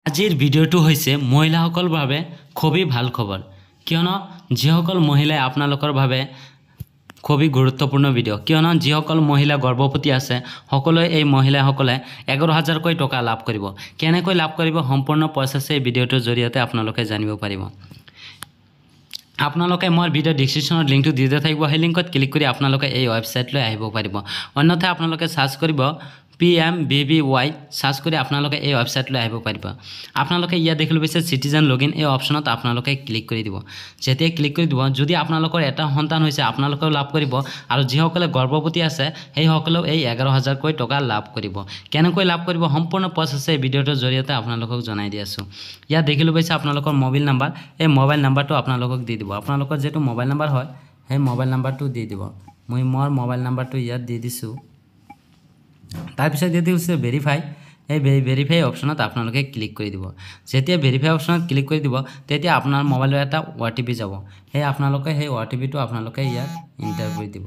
আজিৰ ভিডিঅ'টো হৈছে মহিলাসকলৰ বাবে খুবেই ভাল খবৰ কিয়নো যিসকল মহিলাই আপোনালোকৰ বাবে খুবেই গুৰুত্বপূৰ্ণ ভিডিঅ' কিয়নো যিসকল মহিলা গৰ্ভৱতী আছে সকলোৱে এই মহিলাসকলে 11,000 কৈ টকা লাভ কৰিব কেনেকৈ লাভ কৰিব সম্পূৰ্ণ প্ৰচেছ এই ভিডিঅ'টোৰ জৰিয়তে আপোনালোকে জানিব পাৰিব আপোনালোকে মোৰ ভিডিঅ' ডেসক্ৰিপচনত লিংকটো দি দিয়া থাকিব সেই লিংকত ক্লিক কৰি আপোনালোকে এই ৱেবছাইটলৈ আহিব পাৰিব অন্যথা আপোনালোকে সাৰ্চ কৰিব PMBBY সাৰ্চ কৰে আপনাদেৰ এই ওয়েবসাইটলৈ আহিব পাৰিব আপোনালোকে ইয়া দেখিলে পাইছে সিটিজেন লগইন এই অপশনত আপোনালোকে ক্লিক কৰি দিব যেতিয়া ক্লিক কৰি দিব যদি আপোনালোকৰ এটা সন্তান হৈছে আপোনালোকেও লাভ কৰিব আৰু যিসকলে গৰ্ভৱতী আছে সেই সকলেও এই 11,000 কৈ টকা লাভ কৰিব কেনেকৈ লাভ কৰিব সম্পূৰ্ণ প্ৰচেছ এই ভিডিঅ'টোৰ জৰিয়তে আপোনালোকক জনাই দি আছো ইয়া দেখিলে পাইছে আপোনালোকৰ মোবাইল নাম্বাৰ এই মোবাইল নাম্বাৰটো আপোনালোকক দি দিব আপোনালোকৰ যেটো মোবাইল নাম্বাৰ হয় সেই মোবাইল নাম্বাৰটো দি দিব মই মোৰ মোবাইল নাম্বাৰটো ইয়াত দি দিছো তাৰপিছত যদি হৈছে ভেৰিফাই এই ভেৰিফাই অপশনত আপোনালোকে ক্লিক কৰি দিব যেতিয়া ভেৰিফাই অপশনত ক্লিক কৰি দিব তেতিয়া আপোনাৰ মোবাইলৰ এটা OTP যাব সেই আপোনালোকে সেই OTPটো আপোনালোকে ইয়াত এন্টাৰ কৰি দিব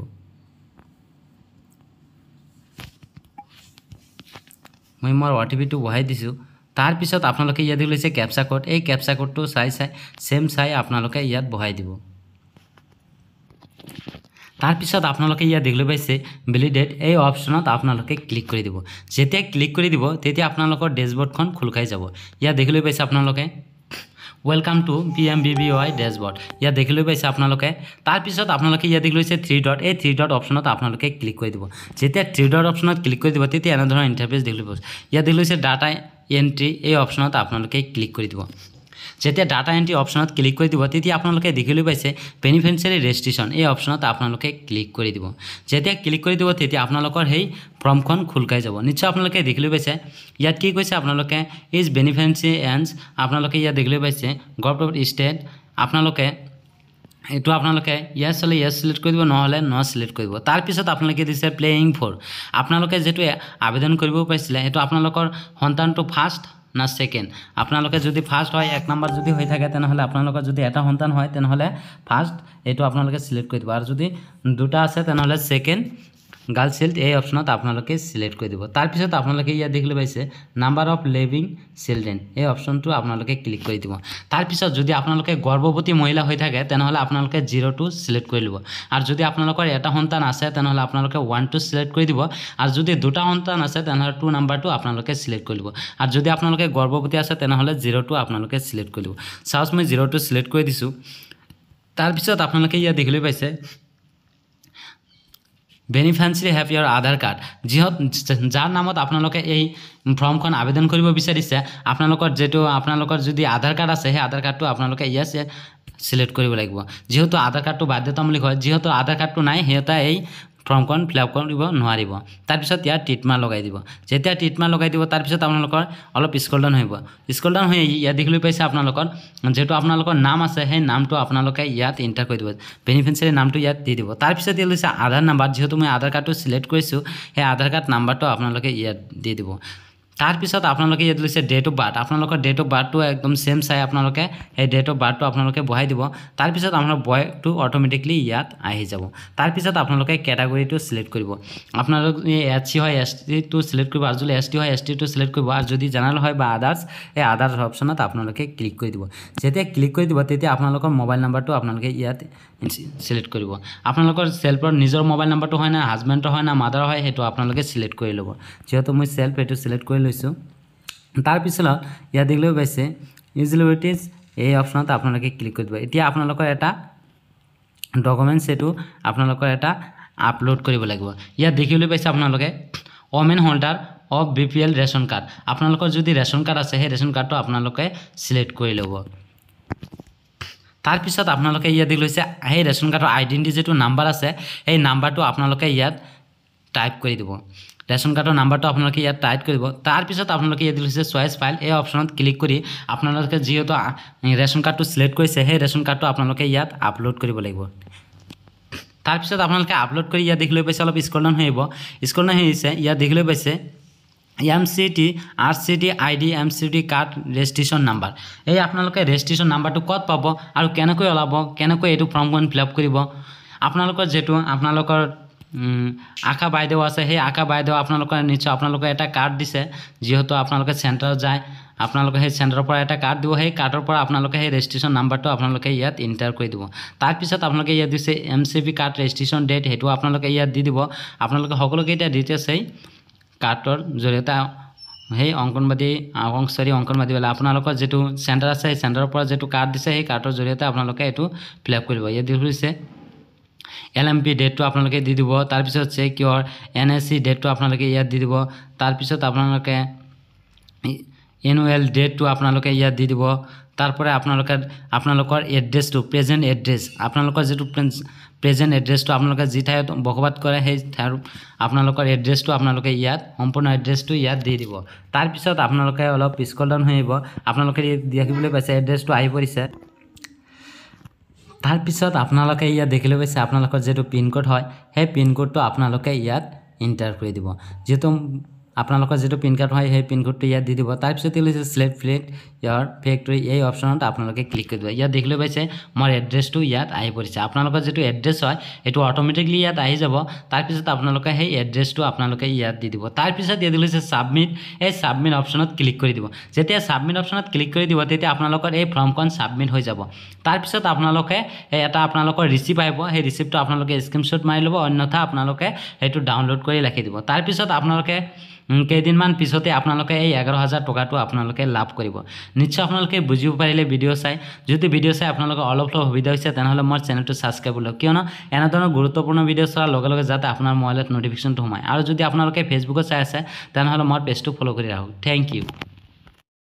মই মোৰ OTPটো বহাই দিছো তাৰ পিছত আপোনালোকে ইয়াত লৈছে ক্যাপচা কোড এই ক্যাপচা কোডটো সেম চাই আপোনালোকে ইয়াত বহাই দিব তাৰ পিছত আপোনালোকে ইয়া দেখিলে পাইছে ভ্যালিডেট এই অপশনত আপোনালোকে ক্লিক কৰি দিব যেতিয়া ক্লিক কৰি দিব তেতিয়া আপোনালোকৰ ড্যাশবোৰ্ডখন খুল খাই যাব ইয়া দেখিলে পাইছে আপোনালোকে ওয়েলকাম টু PMBBY ড্যাশবোৰ্ড ইয়া দেখিলে পাইছে আপোনালোকে তাৰ পিছত আপোনালোকে ইয়া দেখিলে পাইছে 3 ডট এই 3 ডট অপশনত আপোনালোকে ক্লিক কৰি দিব যেতিয়া 3 ডট অপশনত ক্লিক কৰি দিব তেতিয়া এনে ধৰণৰ ইন্টাৰফেস দেখিলে পাইছে ইয়া দেখিলে পাইছে ডাটা এন্ট্ৰি এই অপশনত আপোনালোকে ক্লিক কৰি দিব যেতিয়া ডাটা এন্ট্ৰি অপশনত ক্লিক কৰি দিব তেতিয়া আপোনালোকে দেখিলে পাইছে বেনিফিচিয়াৰী ৰেজিষ্ট্ৰেচন এই অপশনত আপোনালোকে ক্লিক কৰি দিব যেতিয়া ক্লিক কৰি দিব তেতিয়া আপোনালোকৰ সেই ফৰ্মখন খুলকাই যাব নিশ্চয় আপোনালোকে দেখিলে পাইছে ইয়াত কি কৈছে আপোনালোকে ইজ বেনিফিচিয়াৰীজ আপোনালোকে ইয়াত দেখিলে পাইছে গভৰ্ণমেণ্ট ষ্টেট আপোনালোকে এটো আপোনালোকে ইয়েস হলে ইয়েস সিলেক্ট কৰি দিব নহলে নো সিলেক্ট কৰিব তাৰ পিছত আপোনালোকে দিছে প্লেইং ফৰ আপোনালোকে যেটো আবেদন কৰিব পাইছিলে এটো আপোনালোকৰ সন্তানটো ফাৰ্স্ট না সেকেন্ড আপোনালোকে যদি ফাৰ্স্ট হয় এক নাম্বাৰ যদি হৈ থাকে তেনেহলে আপোনালোকৰ যদি এটা সন্তান হয় তেনেহলে ফাৰ্স্ট এটো আপোনালোকে সিলেক্ট কৰি দিব আৰু যদি দুটা আছে তেনেহলে সেকেন্ড গাৰ্ল চাইল্ড এই অপশনত আপোনালোকে সিলেক্ট কৰি দিব তাৰ পিছত আপোনালোকে ইয়া দেখিলে পাইছে নাম্বাৰ অফ লিভিং চিলড্ৰেন এই অপশনটো আপোনালোকে ক্লিক কৰি দিব তাৰ পিছত যদি আপোনালোকে গৰ্ভৱতী মহিলা হৈ থাকে তেনেহলে আপোনালোকে 0 টু সিলেক্ট কৰি লব আৰু যদি আপোনালোকৰ এটা সন্তান আছে তেনেহলে আপোনালোকে 1 টু সিলেক্ট কৰি দিব আৰু যদি দুটা সন্তান আছে তেনেহলে 2 নাম্বাৰটো আপোনালোকে সিলেক্ট কৰি লব আৰু যদি আপোনালোকে গৰ্ভৱতী আছে তেনেহলে 0 টু আপোনালোকে সিলেক্ট কৰি লব সাপোজ মই 0 টু সিলেক্ট কৰি দিছো তাৰ পিছত আপোনালোকে ইয়া দেখিলে পাইছে beneficiary have your Aadhaar card যাৰ নামত আপোনালোকে এই ফৰ্মখন আবেদন কৰিব বিচাৰিছে আপোনালোকৰ যেটো আপোনালোকৰ যদি আধাৰ কাৰ্ড আছে সেই আধাৰ কাৰ্ডটো আপোনালোকে ইয়েস সিলেক্ট কৰিব লাগিব যেহেতু আধাৰ কাৰ্ডটো বাধ্যতামূলক হয় যেহেতু আধাৰ কাৰ্ডটো নাই হেতা এই ফৰ্মখন ফিলআপ কৰিব নোৱাৰিব তাৰ পিছত ইয়াত টিকমা লগাই দিব যেতিয়া টিকমা লগাই দিব তাৰ পিছত আপোনালোকৰ অলপ স্ক্ৰল ডাউন হ'ব স্ক্ৰল ডাউন হৈ ইয়া দেখিলে পাইছে আপোনালোকৰ যেটো আপোনালোকৰ নাম আছে সেই নামটো আপোনালোকে ইয়াত এন্টাৰ কৰি দিব বেনিফিচিয়াৰী নামটো ইয়াত দি দিব তাৰ পিছত ইয়া লৈছে আধাৰ নাম্বাৰ যেহেতু মই আধাৰ কাৰ্ডটো সিলেক্ট কৰিছো সেই আধাৰ কাৰ্ড নাম্বাৰটো আপোনালোকে ইয়াত দি দিব তাৰ পিছত আপোনালোকে ইয়াত লৈছে ডেট অফ বাৰ্থ আপোনালোকৰ ডেট অফ বাৰ্থটো একদম সেম চাই আপোনালোকে এই ডেট অফ বাৰ্থটো আপোনালোকে বহাই দিব তাৰ পিছত আপোনাৰ বয়টো অটোমেটিকলি ইয়াত আহি যাব তাৰ পিছত আপোনালোকে ক্যাটাগৰীটো সিলেক্ট কৰিব আপোনালোক SC হয় ST টো সিলেক্ট কৰিব আৰু যদি ST হয় ST টো সিলেক্ট কৰিব আৰু যদি জেনাৰেল হয় বা আদাৰ্স এই আদাৰ্স অপশনত আপোনালোকে ক্লিক কৰি দিব যেতিয়া ক্লিক কৰি দিব তেতিয়া আপোনালোকৰ মোবাইল নাম্বাৰটো আপোনালোকে ইয়াত সিলেক্ট কৰিব আপোনালোকৰ সেলফৰ নিজৰ মোবাইল নাম্বাৰটো হয় না হাজবেণ্ডৰ হয় না মাদাৰ হয় হেতু আপোনালোকে সিলেক্ট কৰি ল'ব যেহেতু মই সেলফ এটো সিলেক্ট কৰি লৈছো তাৰ পিছত ইয়া দেখিলে পাইছে ইউজিলিটিজ এই অপশনত আপোনালোকে ক্লিক কৰি দিব এতিয়া আপোনালোকৰ এটা ডকুমেন্টস এটো আপোনালোকৰ এটা আপলোড কৰিব লাগিব ইয়া দেখিলে পাইছে আপোনালোকে women holder of BPL ration card আপোনালোকৰ যদি ৰেশন কাৰ্ড আছে সেই ৰেশন কাৰ্ডটো আপোনালোকে সিলেক্ট কৰি ল'ব তাৰ পিছত আপোনালোকে ইয়া দেখিলে হৈছে এই ৰেশন কাৰ্ডৰ আইডেন্টিটি যেটো নাম্বাৰ আছে এই নাম্বাৰটো আপোনালোকে ইয়াত টাইপ কৰি দিব ৰেশন কাৰ্ডৰ নাম্বাৰটো আপোনালোকে ইয়াত টাইপ কৰিব তাৰ পিছত আপোনালোকে ইয়াত দিছে চয়েস ফাইল এই অপশনত ক্লিক কৰি আপোনালোকে যেহেতু ৰেশন কাৰ্ডটো সিলেক্ট কৰিছে সেই ৰেশন কাৰ্ডটো আপোনালোকে ইয়াত আপলোড কৰিব লাগিব তাৰ পিছত আপোনালোকে আপলোড কৰি ইয়াত দেখিলে পাইছে অলপ স্ক্ৰল ডাউন হৈ আহিব স্ক্ৰল ডাউন হৈছে ইয়াত দেখিলে পাইছে MCT RCT ID MCT card registration number এই আপোনালোকে ৰেজিষ্ট্ৰেচন নাম্বাৰটো কত পাব আৰু কেনেকৈ ওলাব কেনেকৈ এটো ফৰ্মখন ফিলআপ কৰিব আপোনালোকৰ যেটো আপোনালোকৰ আশা বাইদেউ আছে সেই আশা বাইদেউ আপোনালোকে নিশ্চয় আপোনালোকে এটা কাৰ্ড দিছে যেহেতু আপোনালোকে চেণ্টাৰত যায় আপোনালোকে সেই চেণ্টাৰৰ পৰা এটা কাৰ্ড দিব সেই কাৰ্ডৰ পৰা আপোনালোকে সেই ৰেজিষ্ট্ৰেশ্যন নাম্বাৰটো আপোনালোকে ইয়াত এণ্টাৰ কৰি দিব তাৰপিছত আপোনালোকে ইয়াত দিছে MCB কাৰ্ড ৰেজিষ্ট্ৰেশ্যন ডেট সেইটো আপোনালোকে ইয়াত দি দিব আপোনালোকে সকলোকেইটা ডিটেইলছ সেই কাৰ্ডৰ জৰিয়তে সেই অংগনবাদী হ'লে আপোনালোকৰ যিটো চেণ্টাৰ আছে সেই চেণ্টাৰৰ পৰা যিটো কাৰ্ড দিছে সেই কাৰ্ডৰ জৰিয়তে আপোনালোকে এইটো ফিল আপ কৰিব ইয়াত দিছে LMP ডেটটো আপোনালোকে দি দিব তাৰপিছত চেকিউৰ NSC ডেটটো আপোনালোকে ইয়াত দি দিব তাৰপিছত আপোনালোকে এনুৱেল ডেটটো আপোনালোকে ইয়াত দি দিব তাৰপৰে আপোনালোকৰ এড্ৰেছটো প্ৰেজেণ্ট এড্ৰেছ আপোনালোকৰ যেটো প্ৰেজেণ্ট এড্ৰেছটো আপোনালোকে যি ঠাইত বসবাস কৰে সেই ঠাইৰ আপোনালোকৰ এড্ৰেছটো আপোনালোকে ইয়াত সম্পূৰ্ণ এড্ৰেছটো ইয়াত দি দিব তাৰপিছত আপোনালোকে অলপ স্ক্ৰল ডাউন হৈ আহিব আপোনালোকে দেখিবলৈ পাইছে এড্ৰেছটো আহি পৰিছে তাৰপিছত আপোনালোকে ইয়াত দেখিবলৈ পাইছে আপোনালোকৰ যেটো পিন কোড হয় সেই পিন কোডটো আপোনালোকে ইয়াত এন্টাৰ কৰি দিব যেটো আপোনালোকৰ যেটো পিন কাৰ্ড হয় সেই পিন কোডটো ইয়াত দি দিব তাৰপিছত লিখে সিলেক্ট ইয়াৰ ফেক্টৰী এই অপচনত আপোনালোকে ক্লিক কৰি দিব ইয়াত দেখিবলৈ পাইছে মোৰ এড্ৰেছটো ইয়াত আহি পৰিছে আপোনালোকৰ যেটো এড্ৰেছ হয় এটো অটোমেটিকলি ইয়াত আহি যাব তাৰপিছত আপোনালোকে সেই এড্ৰেছটো আপোনালোকে ইয়াত দি দিব তাৰপিছত ইয়াত লিখে সাবমিট এই সাবমিট অপচনত ক্লিক কৰি দিব যেতিয়া সাবমিট অপচনত ক্লিক কৰি দিব তেতিয়া আপোনালোকৰ এই ফৰ্মখন সাবমিট হৈ যাব তাৰপিছত আপোনালোকে এটা আপোনালোকৰ ৰিসিপ্ট আহিব সেই ৰিসিপ্টটো আপোনালোকে স্ক্ৰিনশ্বট মাৰি ল'ব অন্যথা আপোনালোকে এটো ডাউনলোড কৰি ৰাখি দিব তাৰপিছত আপোনালোকে কেইদিনমান পিছতে আপোনালোকে এই 11000 টকাটো আপোনালোকে লাভ কৰিব নিশ্চয় আপোনালোকে বুজিব পাৰিলে ভিডিও চাই যদি ভিডিও চাই আপোনালোকৰ অলপ সুবিধা হৈছে তেনেহলে মোৰ চেনেলটো সাবস্ক্ৰাইব কৰক কিয়নো এনে ধৰণৰ গুৰুত্বপূৰ্ণ ভিডিও চোৱাৰ লগে লগে যাতে আপোনাৰ মোবাইলত নটিফিকেশনটো সোমায় আৰু যদি আপোনালোকে ফেসবুকত চাই আছে তেনেহলে মোৰ পেজটো ফলো কৰি ৰাখক থ্যাংক ইউ